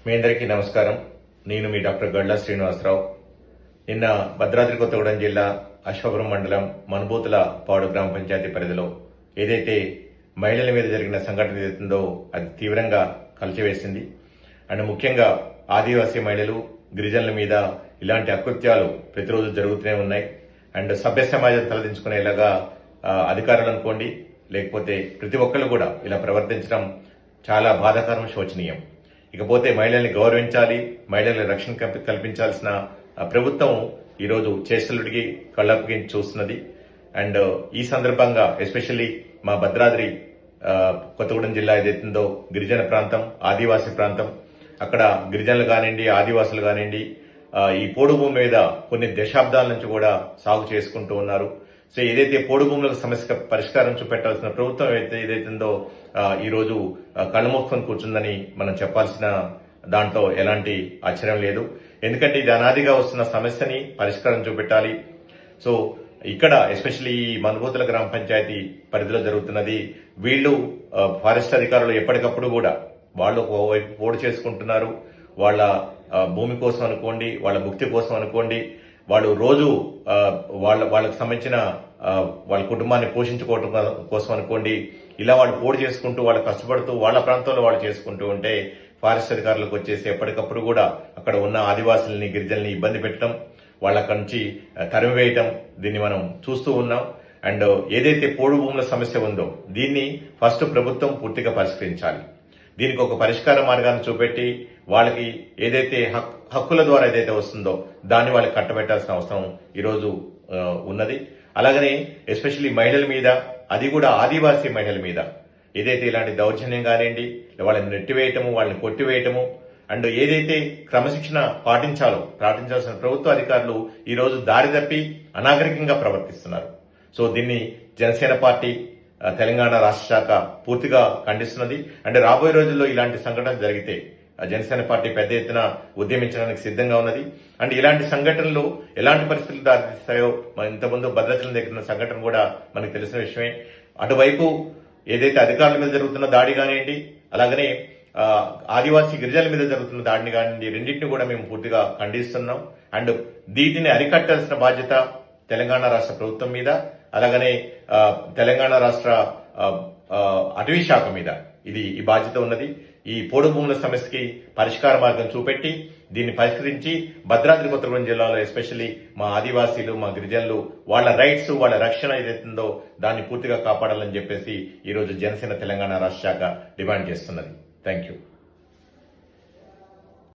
మీ అందరికీ నమస్కారం. నేను మీ డాక్టర్ గడ్ల శ్రీనివాసరావు. నిన్న భద్రాద్రి కొత్తగూడెం జిల్లా అశ్వపురం మండలం మనుబోతుల పాడు గ్రామ పంచాయతీ పరిధిలో ఏదైతే మహిళల మీద జరిగిన సంఘటన ఏదైతుందో అది తీవ్రంగా కలిచివేసింది. అండ్ ముఖ్యంగా ఆదివాసీ మహిళలు, గిరిజనుల మీద ఇలాంటి అకృత్యాలు ప్రతిరోజు జరుగుతూనే ఉన్నాయి. అండ్ సభ్య సమాజం తలదించుకునేలాగా అధికారులు అనుకోండి, లేకపోతే ప్రతి ఒక్కరు కూడా ఇలా ప్రవర్తించడం చాలా బాధాకరం, శోచనీయం. ఇకపోతే మహిళల్ని గౌరవించాలి, మహిళలకు రక్షణ కల్పించాల్సిన ప్రభుత్వం ఈరోజు చేష్టలుడికి కళ్ళప్పగించి చూస్తున్నది. అండ్ ఈ సందర్భంగా ఎస్పెషల్లీ మా భద్రాద్రి కొత్తగూడెం జిల్లా ఏదైతుందో గిరిజన ప్రాంతం, ఆదివాసీ ప్రాంతం, అక్కడ గిరిజనులు కానివ్వండి, ఆదివాసులు కానివ్వండి, ఈ పోడు భూమి మీద కొన్ని దశాబ్దాల నుంచి కూడా సాగు చేసుకుంటూ ఉన్నారు. సో ఏదైతే పోడు భూములకు సమస్య పరిష్కారం చూపెట్టాల్సిన ప్రభుత్వం ఏదైతుందో ఈ రోజు కళ్ళు మూసుకొని కూర్చుందని మనం చెప్పాల్సిన దాంట్లో ఎలాంటి ఆశ్చర్యం లేదు. ఎందుకంటే ఇది అనాదిగా వస్తున్న సమస్యని పరిష్కారం చూపెట్టాలి. సో ఇక్కడ ఎస్పెషల్లీ ఈ మనుబోతుల గ్రామ పంచాయతీ పరిధిలో జరుగుతున్నది. వీళ్ళు ఫారెస్ట్ అధికారులు ఎప్పటికప్పుడు కూడా వాళ్ళు ఒకవైపు పోడు చేసుకుంటున్నారు. వాళ్ళ భూమి కోసం అనుకోండి, వాళ్ళ భుక్తి కోసం అనుకోండి, వాళ్ళు రోజు వాళ్ళకు సంబంధించిన వాళ్ళ కుటుంబాన్ని పోషించుకోవడం కోసం అనుకోండి, ఇలా వాళ్ళు పోడు చేసుకుంటూ వాళ్ళు కష్టపడుతూ వాళ్ళ ప్రాంతంలో వాళ్ళు చేసుకుంటూ ఉంటే ఫారెస్ట్ అధికారులకు వచ్చేసి ఎప్పటికప్పుడు కూడా అక్కడ ఉన్న ఆదివాసుల్ని, గిరిజనుల్ని ఇబ్బంది పెట్టడం, వాళ్ళ నుంచి తరిమివేయటం, దీన్ని మనం చూస్తూ ఉన్నాం. అండ్ ఏదైతే పోడు భూముల సమస్య ఉందో దీన్ని ఫస్ట్ ప్రభుత్వం పూర్తిగా పరిష్కరించాలి. దీనికి ఒక పరిష్కార మార్గాన్ని చూపెట్టి వాళ్ళకి ఏదైతే హక్కుల ద్వారా ఏదైతే వస్తుందో దాన్ని వాళ్ళకి కట్టబెట్టాల్సిన అవసరం ఈరోజు ఉన్నది. అలాగనే ఎస్పెషల్లీ మహిళల మీద, అది కూడా ఆదివాసీ మహిళల మీద ఏదైతే ఇలాంటి దౌర్జన్యం కానివ్వండి, వాళ్ళని నెట్టివేయటము, వాళ్ళని కొట్టివేయటము, అండ్ ఏదైతే క్రమశిక్షణ పాటించాల్సిన ప్రభుత్వ అధికారులు ఈరోజు దారి తప్పి అనాగరికంగా ప్రవర్తిస్తున్నారు. సో దీన్ని జనసేన పార్టీ తెలంగాణ రాష్ట్ర శాఖ పూర్తిగా ఖండిస్తున్నది. అంటే రాబోయే రోజుల్లో ఇలాంటి సంఘటనలు జరిగితే జనసేన పార్టీ పెద్ద ఎత్తున ఉద్యమించడానికి సిద్ధంగా ఉన్నది. అండ్ ఇలాంటి సంఘటనలు ఎలాంటి పరిస్థితులు దారితీస్తాయో ఇంతకుముందు భద్రాచలం దగ్గర సంఘటన కూడా మనకు తెలిసిన విషయమే. అటువైపు ఏదైతే అధికారుల మీద జరుగుతున్న దాడి కానివ్వండి, అలాగనే ఆదివాసీ గిరిజనుల మీద జరుగుతున్న దాడిని కానివ్వండి, రెండింటిని కూడా మేము పూర్తిగా ఖండిస్తున్నాం. అండ్ వీటిని అరికట్టాల్సిన బాధ్యత తెలంగాణ రాష్ట్ర ప్రభుత్వం మీద, అలాగనే తెలంగాణ రాష్ట్ర అటవీ శాఖ మీద ఈ బాధ్యత ఉన్నది. ఈ పోడు భూముల సమస్యకి పరిష్కార మార్గం చూపెట్టి దీన్ని పరిష్కరించి భద్రాద్రి కొత్తగూడెం జిల్లాలో ఎస్పెషల్లీ మా ఆదివాసీలు, మా గిరిజనులు వాళ్ళ రైట్స్, వాళ్ళ రక్షణ ఏదైతుందో దాన్ని పూర్తిగా కాపాడాలని చెప్పేసి ఈరోజు జనసేన తెలంగాణ రాష్ట్ర శాఖ డిమాండ్ చేస్తున్నది. Thank you.